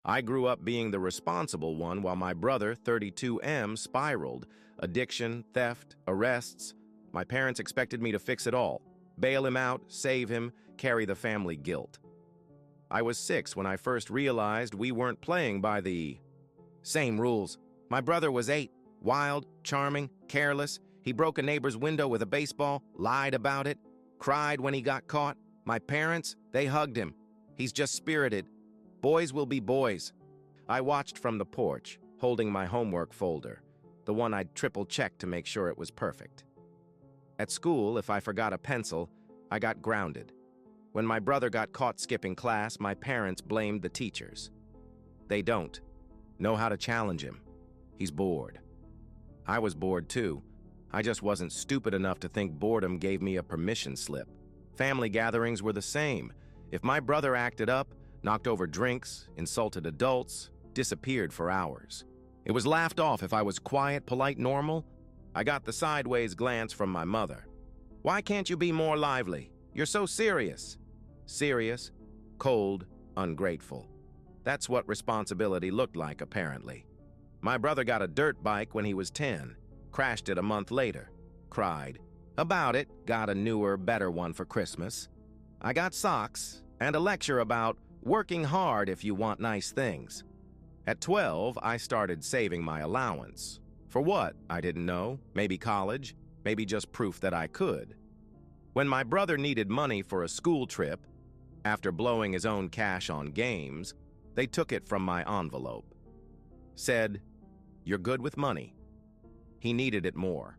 I grew up being the responsible one while my brother, 32M, spiraled. Addiction, theft, arrests. My parents expected me to fix it all. Bail him out, save him, carry the family guilt. I was 6 when I first realized we weren't playing by the same rules. My brother was 8, wild, charming, careless. He broke a neighbor's window with a baseball, lied about it, cried when he got caught. My parents, they hugged him. He's just spirited. Boys will be boys. I watched from the porch, holding my homework folder, the one I'd triple-checked to make sure it was perfect. At school, if I forgot a pencil, I got grounded. When my brother got caught skipping class, my parents blamed the teachers. They don't know how to challenge him. He's bored. I was bored too. I just wasn't stupid enough to think boredom gave me a permission slip. Family gatherings were the same. If my brother acted up, knocked over drinks, insulted adults, disappeared for hours. It was laughed off if I was quiet, polite, normal. I got the sideways glance from my mother. Why can't you be more lively? You're so serious. Serious, cold, ungrateful. That's what responsibility looked like, apparently. My brother got a dirt bike when he was 10, crashed it a month later, cried about it, got a newer, better one for Christmas. I got socks and a lecture about working hard if you want nice things. At 12, I started saving my allowance. For what? I didn't know. Maybe college, maybe just proof that I could. When my brother needed money for a school trip, after blowing his own cash on games, they took it from my envelope. Said, "You're good with money." He needed it more.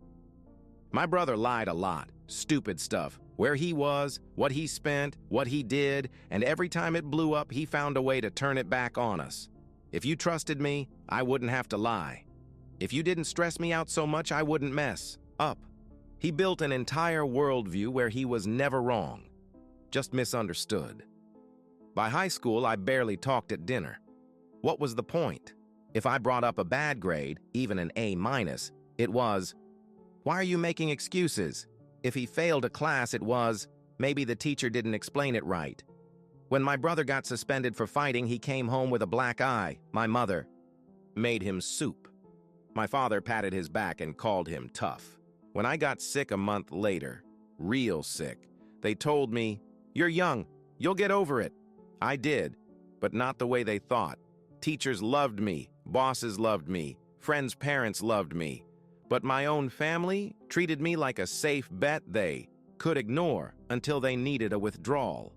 My brother lied a lot, stupid stuff, where he was, what he spent, what he did, and every time it blew up, he found a way to turn it back on us. If you trusted me, I wouldn't have to lie. If you didn't stress me out so much, I wouldn't mess up. He built an entire worldview where he was never wrong, just misunderstood. By high school, I barely talked at dinner. What was the point? If I brought up a bad grade, even an A-, it was, "Why are you making excuses?" If he failed a class, it was, "Maybe the teacher didn't explain it right." When my brother got suspended for fighting, he came home with a black eye. My mother made him soup. My father patted his back and called him tough. When I got sick a month later, real sick, they told me, "You're young, you'll get over it." I did, but not the way they thought. Teachers loved me, bosses loved me, friends' parents loved me. But my own family treated me like a safe bet they could ignore until they needed a withdrawal.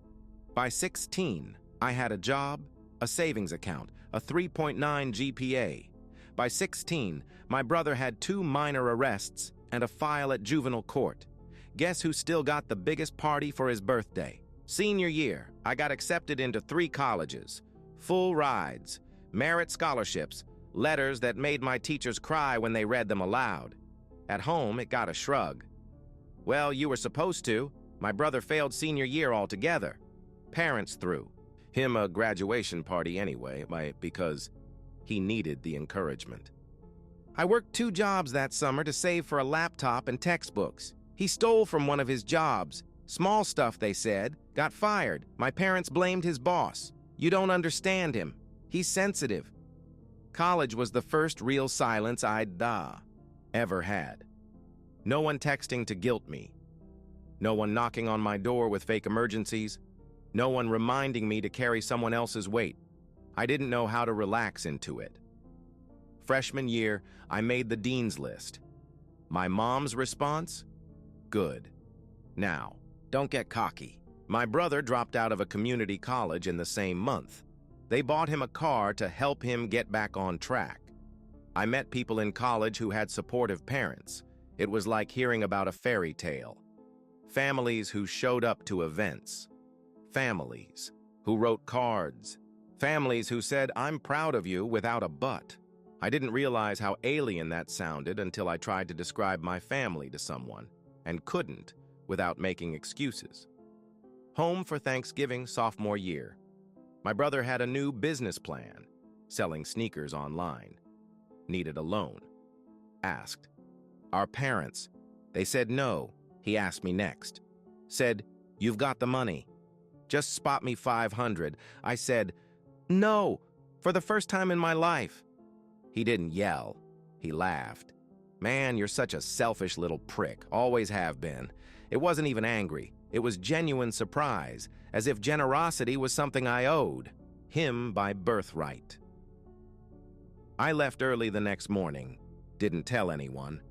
By 16, I had a job, a savings account, a 3.9 GPA. By 16, my brother had 2 minor arrests and a file at juvenile court. Guess who still got the biggest party for his birthday? Senior year, I got accepted into 3 colleges, full rides, merit scholarships, letters that made my teachers cry when they read them aloud. At home, it got a shrug. "Well, you were supposed to. My brother failed senior year altogether." Parents threw him a graduation party anyway, because he needed the encouragement. I worked 2 jobs that summer to save for a laptop and textbooks. He stole from one of his jobs. Small stuff, they said. Got fired. My parents blamed his boss. "You don't understand him. He's sensitive." College was the first real silence I'd ever had. No one texting to guilt me. No one knocking on my door with fake emergencies. No one reminding me to carry someone else's weight. I didn't know how to relax into it. Freshman year, I made the dean's list. My mom's response? Good. Now, don't get cocky. My brother dropped out of a community college in the same month. They bought him a car to help him get back on track. I met people in college who had supportive parents. It was like hearing about a fairy tale. Families who showed up to events. Families who wrote cards. Families who said, "I'm proud of you," without a but. I didn't realize how alien that sounded until I tried to describe my family to someone, and couldn't without making excuses. Home for Thanksgiving sophomore year. My brother had a new business plan, selling sneakers online. Needed a loan. Asked. Our parents. They said no. He asked me next. Said, "You've got the money. Just spot me 500. I said, "No, For the first time in my life. He didn't yell. He laughed. Man, you're such a selfish little prick, always have been. It wasn't even angry. It was genuine surprise, as if generosity was something I owed, him by birthright. I left early the next morning, didn't tell anyone.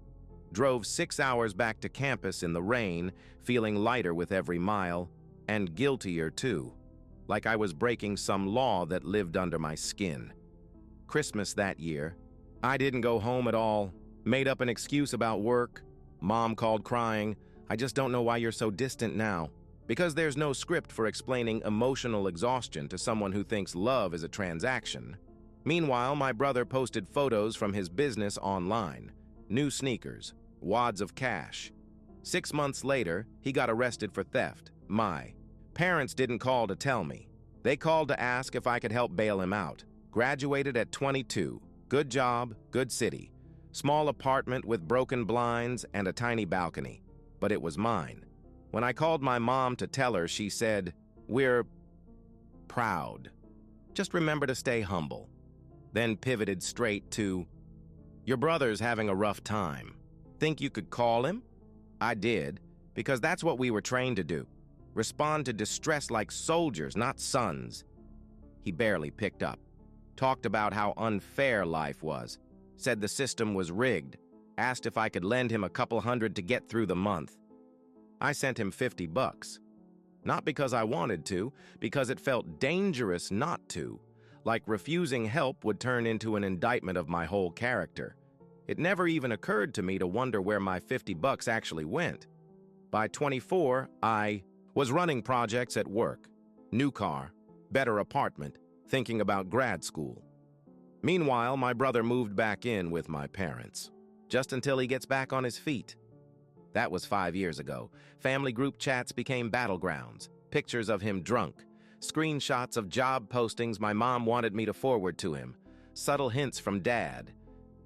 Drove 6 hours back to campus in the rain, feeling lighter with every mile, and guiltier too, like I was breaking some law that lived under my skin. Christmas that year, I didn't go home at all, made up an excuse about work. Mom called crying, "I just don't know why you're so distant now." Because there's no script for explaining emotional exhaustion to someone who thinks love is a transaction. Meanwhile, my brother posted photos from his business online. New sneakers, wads of cash. 6 months later, he got arrested for theft. My parents didn't call to tell me. They called to ask if I could help bail him out. Graduated at 22. Good job, good city. Small apartment with broken blinds and a tiny balcony. But it was mine. When I called my mom to tell her, she said, "We're proud. Just remember to stay humble." Then pivoted straight to, "Your brother's having a rough time. Think you could call him?" I did, because that's what we were trained to do. Respond to distress like soldiers, not sons. He barely picked up. Talked about how unfair life was. Said the system was rigged. Asked if I could lend him a couple hundred to get through the month. I sent him $50. Not because I wanted to, because it felt dangerous not to. Like refusing help would turn into an indictment of my whole character. It never even occurred to me to wonder where my $50 actually went. By 24, I was running projects at work. New car, better apartment, thinking about grad school. Meanwhile, my brother moved back in with my parents. Just until he gets back on his feet. That was 5 years ago. Family group chats became battlegrounds. Pictures of him drunk. Screenshots of job postings my mom wanted me to forward to him. Subtle hints from Dad.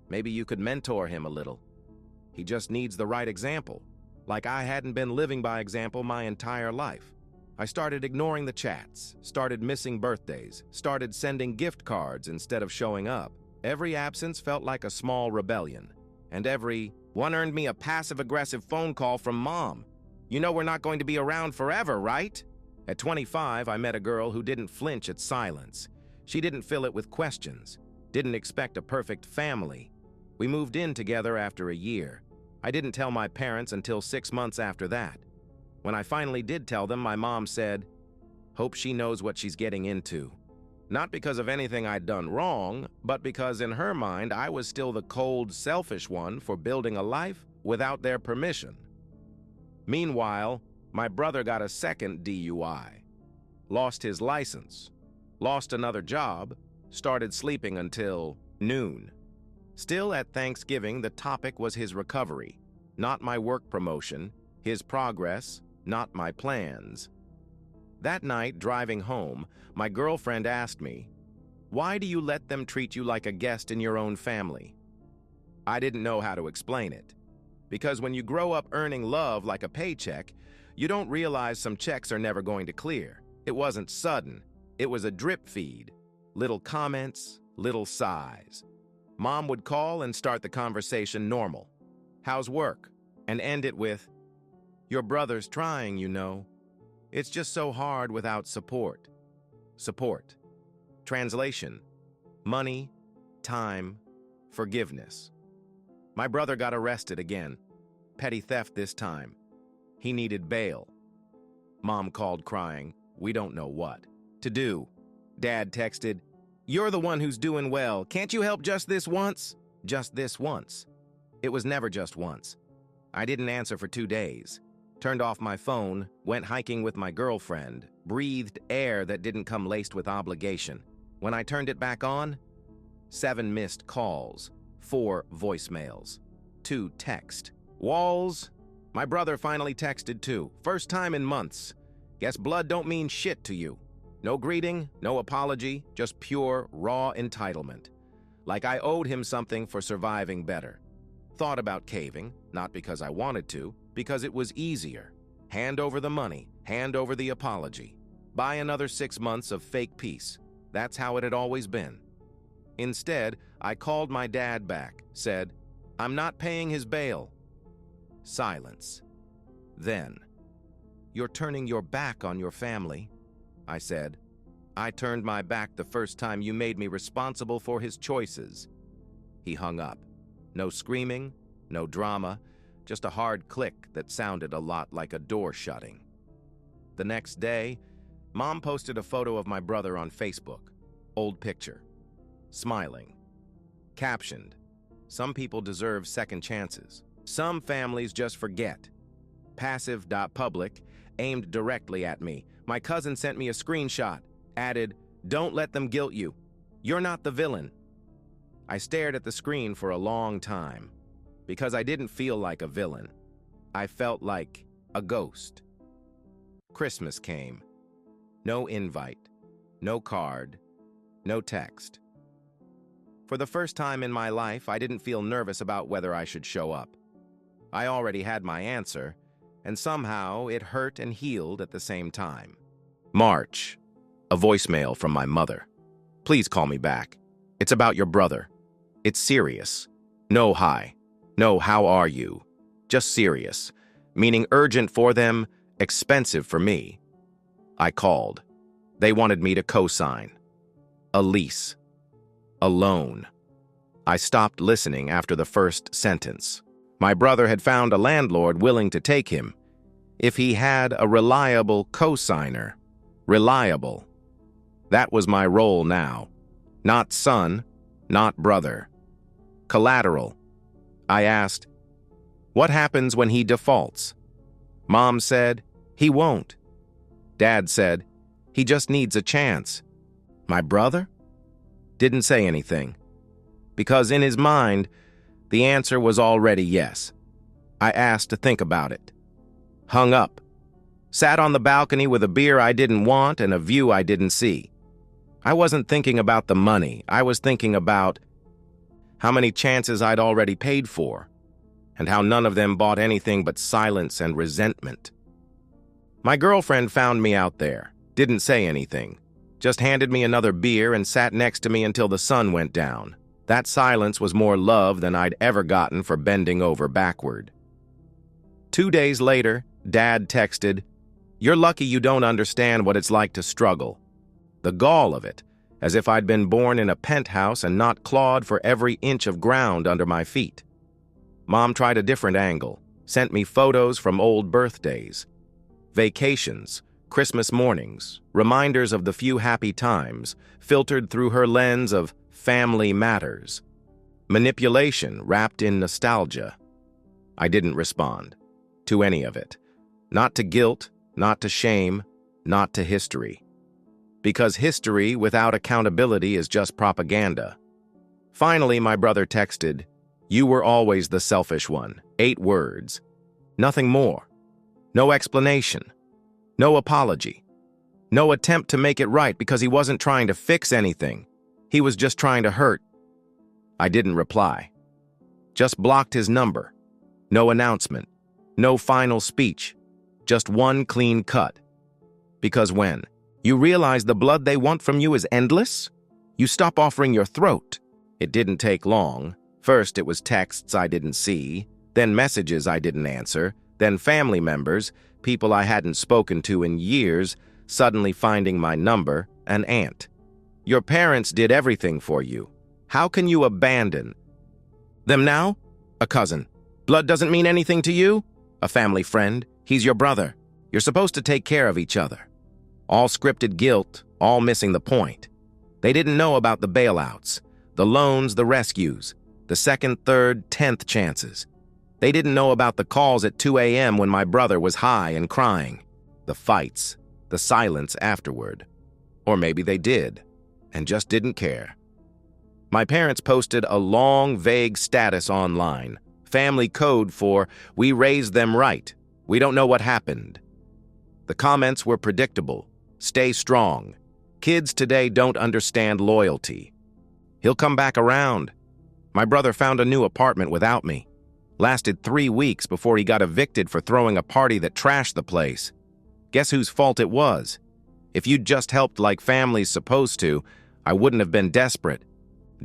Maybe you could mentor him a little. He just needs the right example. Like I hadn't been living by example my entire life. I started ignoring the chats, started missing birthdays, started sending gift cards instead of showing up. Every absence felt like a small rebellion. And every one earned me a passive-aggressive phone call from Mom. "You know we're not going to be around forever, right?" At 25, I met a girl who didn't flinch at silence. She didn't fill it with questions, didn't expect a perfect family. We moved in together after a year. I didn't tell my parents until 6 months after that. When I finally did tell them, my mom said, "Hope she knows what she's getting into." Not because of anything I'd done wrong, but because in her mind I was still the cold, selfish one for building a life without their permission. Meanwhile, my brother got a second DUI. Lost his license. Lost another job. Started sleeping until noon. Still at Thanksgiving, the topic was his recovery, not my work promotion, his progress, not my plans. That night, driving home, my girlfriend asked me, "Why do you let them treat you like a guest in your own family?" I didn't know how to explain it. Because when you grow up earning love like a paycheck, you don't realize some checks are never going to clear. It wasn't sudden. It was a drip feed. Little comments, little sighs. Mom would call and start the conversation normal. "How's work?" And end it with, "Your brother's trying, you know. It's just so hard without support." Support. Translation: money, time, forgiveness. My brother got arrested again. Petty theft this time. He needed bail. Mom called crying, we don't know what to do. Dad texted, "You're the one who's doing well. Can't you help just this once?" Just this once. It was never just once. I didn't answer for 2 days. Turned off my phone, went hiking with my girlfriend, breathed air that didn't come laced with obligation. When I turned it back on, 7 missed calls, 4 voicemails, 2 text. Walls, my brother finally texted too. First time in months. Guess blood don't mean shit to you. No greeting, no apology, just pure, raw entitlement. Like I owed him something for surviving better. Thought about caving, not because I wanted to, because it was easier. Hand over the money, hand over the apology. Buy another 6 months of fake peace. That's how it had always been. Instead, I called my dad back, said, "I'm not paying his bail." Silence. Then, "You're turning your back on your family," I said. "I turned my back the first time you made me responsible for his choices." He hung up. No screaming, no drama, just a hard click that sounded a lot like a door shutting. The next day, Mom posted a photo of my brother on Facebook. Old picture. Smiling. Captioned, "Some people deserve second chances. Some families just forget." Passive.public, aimed directly at me. My cousin sent me a screenshot. Added, "Don't let them guilt you. You're not the villain." I stared at the screen for a long time, because I didn't feel like a villain. I felt like a ghost. Christmas came. No invite, no card, no text. For the first time in my life, I didn't feel nervous about whether I should show up. I already had my answer, and somehow it hurt and healed at the same time. March. A voicemail from my mother. "Please call me back. It's about your brother. It's serious. No hi. No how are you. Just serious. Meaning urgent for them, expensive for me." I called. They wanted me to co-sign. A lease. A loan. I stopped listening after the first sentence. My brother had found a landlord willing to take him. If he had a reliable co-signer. Reliable. That was my role now. Not son, not brother. Collateral. I asked, "What happens when he defaults?" Mom said, "He won't." Dad said, "He just needs a chance." My brother? Didn't say anything. Because in his mind, the answer was already yes. I asked to think about it. Hung up. Sat on the balcony with a beer I didn't want and a view I didn't see. I wasn't thinking about the money. I was thinking about how many chances I'd already paid for, and how none of them bought anything but silence and resentment. My girlfriend found me out there, didn't say anything, just handed me another beer and sat next to me until the sun went down. That silence was more love than I'd ever gotten for bending over backward. 2 days later, Dad texted, "You're lucky you don't understand what it's like to struggle." The gall of it, as if I'd been born in a penthouse and not clawed for every inch of ground under my feet. Mom tried a different angle, sent me photos from old birthdays, vacations, Christmas mornings, reminders of the few happy times, filtered through her lens of family matters. Manipulation wrapped in nostalgia. I didn't respond to any of it. Not to guilt, not to shame, not to history. Because history without accountability is just propaganda. Finally, my brother texted, "You were always the selfish one." 8 words. Nothing more. No explanation. No apology. No attempt to make it right because he wasn't trying to fix anything. He was just trying to hurt. I didn't reply. Just blocked his number. No announcement. No final speech. Just one clean cut. Because when you realize the blood they want from you is endless, you stop offering your throat. It didn't take long. First, it was texts I didn't see, then messages I didn't answer, then family members, people I hadn't spoken to in years, suddenly finding my number, an aunt. Your parents did everything for you. How can you abandon them now? A cousin. Blood doesn't mean anything to you? A family friend. He's your brother. You're supposed to take care of each other. All scripted guilt, all missing the point. They didn't know about the bailouts, the loans, the rescues, the 2nd, 3rd, 10th chances. They didn't know about the calls at 2 a.m. when my brother was high and crying, the fights, the silence afterward. Or maybe they did, and just didn't care. My parents posted a long, vague status online, family code for, "We raised them right. We don't know what happened." The comments were predictable. Stay strong. Kids today don't understand loyalty. He'll come back around. My brother found a new apartment without me. Lasted 3 weeks before he got evicted for throwing a party that trashed the place. Guess whose fault it was? If you'd just helped like family's supposed to, I wouldn't have been desperate.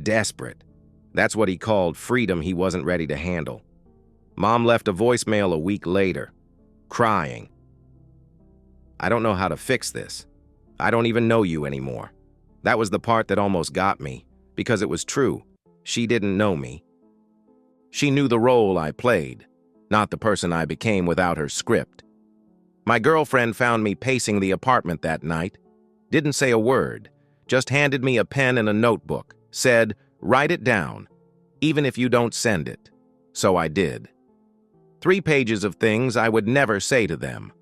Desperate. That's what he called freedom he wasn't ready to handle. Mom left a voicemail a week later, crying. "I don't know how to fix this. I don't even know you anymore." That was the part that almost got me, because it was true. She didn't know me. She knew the role I played, not the person I became without her script. My girlfriend found me pacing the apartment that night, didn't say a word, just handed me a pen and a notebook, said, "Write it down, even if you don't send it." So I did. 3 pages of things I would never say to them.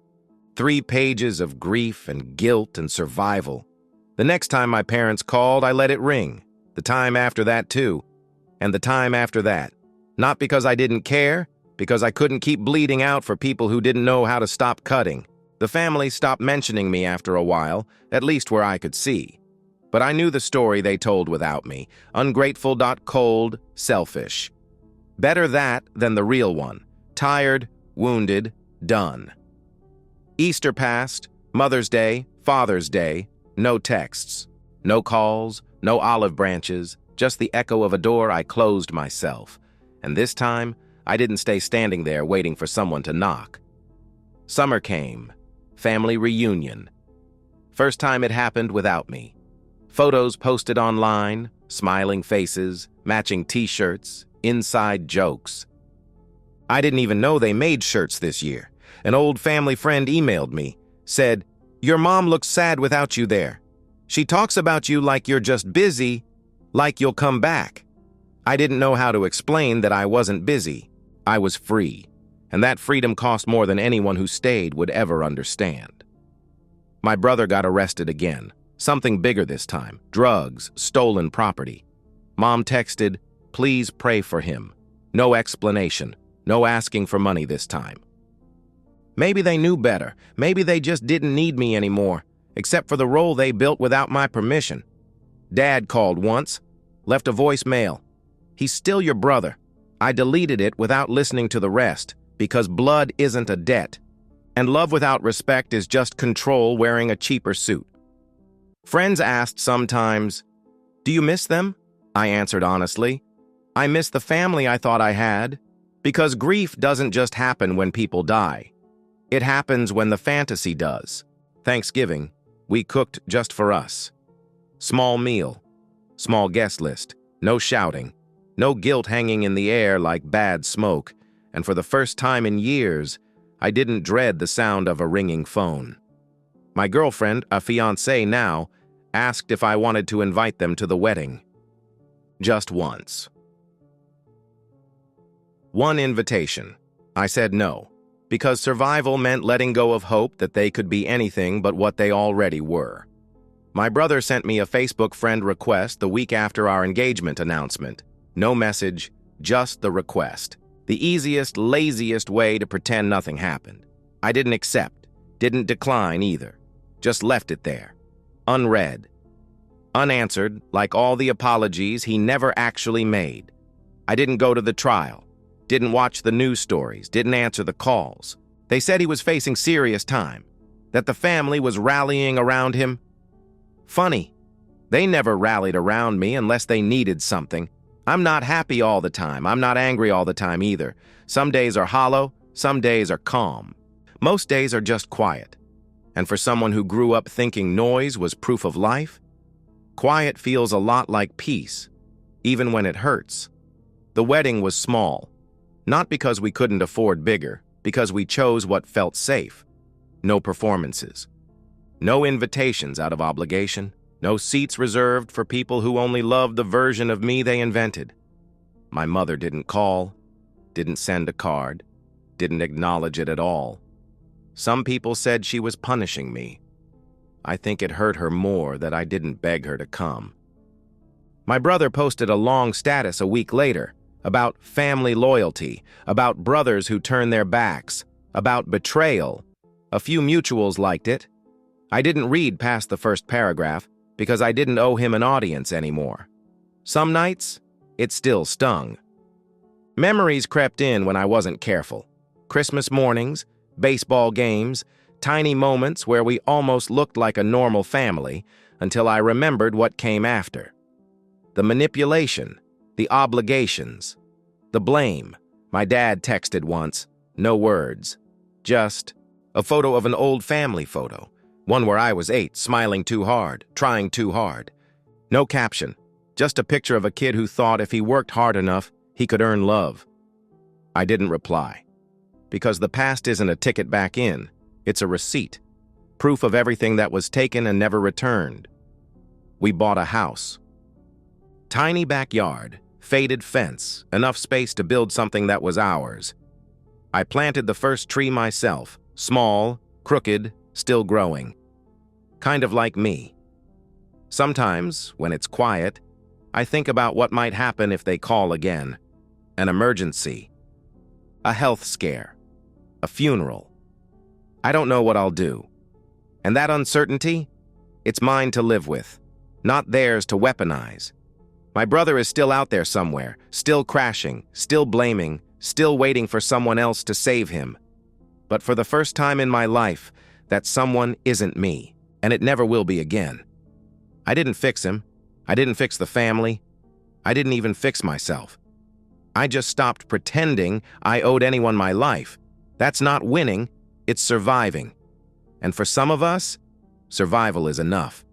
3 pages of grief and guilt and survival. The next time my parents called, I let it ring. The time after that, too. And the time after that. Not because I didn't care, because I couldn't keep bleeding out for people who didn't know how to stop cutting. The family stopped mentioning me after a while, at least where I could see. But I knew the story they told without me. Ungrateful, cold, selfish. Better that than the real one. Tired, wounded, done. Easter passed, Mother's Day, Father's Day, no texts, no calls, no olive branches, just the echo of a door I closed myself. And this time, I didn't stay standing there waiting for someone to knock. Summer came. Family reunion. First time it happened without me. Photos posted online, smiling faces, matching t-shirts, inside jokes. I didn't even know they made shirts this year. An old family friend emailed me, said, "Your mom looks sad without you there. She talks about you like you're just busy, like you'll come back." I didn't know how to explain that I wasn't busy. I was free, and that freedom cost more than anyone who stayed would ever understand. My brother got arrested again, something bigger this time, drugs, stolen property. Mom texted, "Please pray for him." No explanation, no asking for money this time. Maybe they knew better. Maybe they just didn't need me anymore, except for the role they built without my permission. Dad called once, left a voicemail. "He's still your brother." I deleted it without listening to the rest, because blood isn't a debt, and love without respect is just control wearing a cheaper suit. Friends asked sometimes, "Do you miss them?" I answered honestly, "I miss the family I thought I had," because grief doesn't just happen when people die. It happens when the fantasy does. Thanksgiving, we cooked just for us. Small meal, small guest list, no shouting, no guilt hanging in the air like bad smoke, and for the first time in years, I didn't dread the sound of a ringing phone. My girlfriend, a fiancée now, asked if I wanted to invite them to the wedding. Just once. One invitation. I said no, because survival meant letting go of hope that they could be anything but what they already were. My brother sent me a Facebook friend request the week after our engagement announcement. No message, just the request. The easiest, laziest way to pretend nothing happened. I didn't accept, didn't decline either. Just left it there. Unread. Unanswered, like all the apologies he never actually made. I didn't go to the trial. Didn't watch the news stories, didn't answer the calls. They said he was facing serious time, that the family was rallying around him. Funny, they never rallied around me unless they needed something. I'm not happy all the time, I'm not angry all the time either. Some days are hollow, some days are calm. Most days are just quiet. And for someone who grew up thinking noise was proof of life, quiet feels a lot like peace, even when it hurts. The wedding was small. Not because we couldn't afford bigger, because we chose what felt safe. No performances. No invitations out of obligation. No seats reserved for people who only loved the version of me they invented. My mother didn't call, didn't send a card, didn't acknowledge it at all. Some people said she was punishing me. I think it hurt her more that I didn't beg her to come. My brother posted a long status a week later, about family loyalty, about brothers who turn their backs, about betrayal. A few mutuals liked it. I didn't read past the first paragraph because I didn't owe him an audience anymore. Some nights, it still stung. Memories crept in when I wasn't careful. Christmas mornings, baseball games, tiny moments where we almost looked like a normal family until I remembered what came after. The manipulation, the obligations, the blame. My dad texted once, no words, just a photo of an old family photo, one where I was 8, smiling too hard, trying too hard. No caption, just a picture of a kid who thought if he worked hard enough, he could earn love. I didn't reply, because the past isn't a ticket back in, it's a receipt, proof of everything that was taken and never returned. We bought a house. Tiny backyard, faded fence, enough space to build something that was ours. I planted the first tree myself, small, crooked, still growing. Kind of like me. Sometimes, when it's quiet, I think about what might happen if they call again. An emergency. A health scare. A funeral. I don't know what I'll do. And that uncertainty? It's mine to live with, not theirs to weaponize. My brother is still out there somewhere, still crashing, still blaming, still waiting for someone else to save him. But for the first time in my life, that someone isn't me, and it never will be again. I didn't fix him. I didn't fix the family. I didn't even fix myself. I just stopped pretending I owed anyone my life. That's not winning, it's surviving. And for some of us, survival is enough.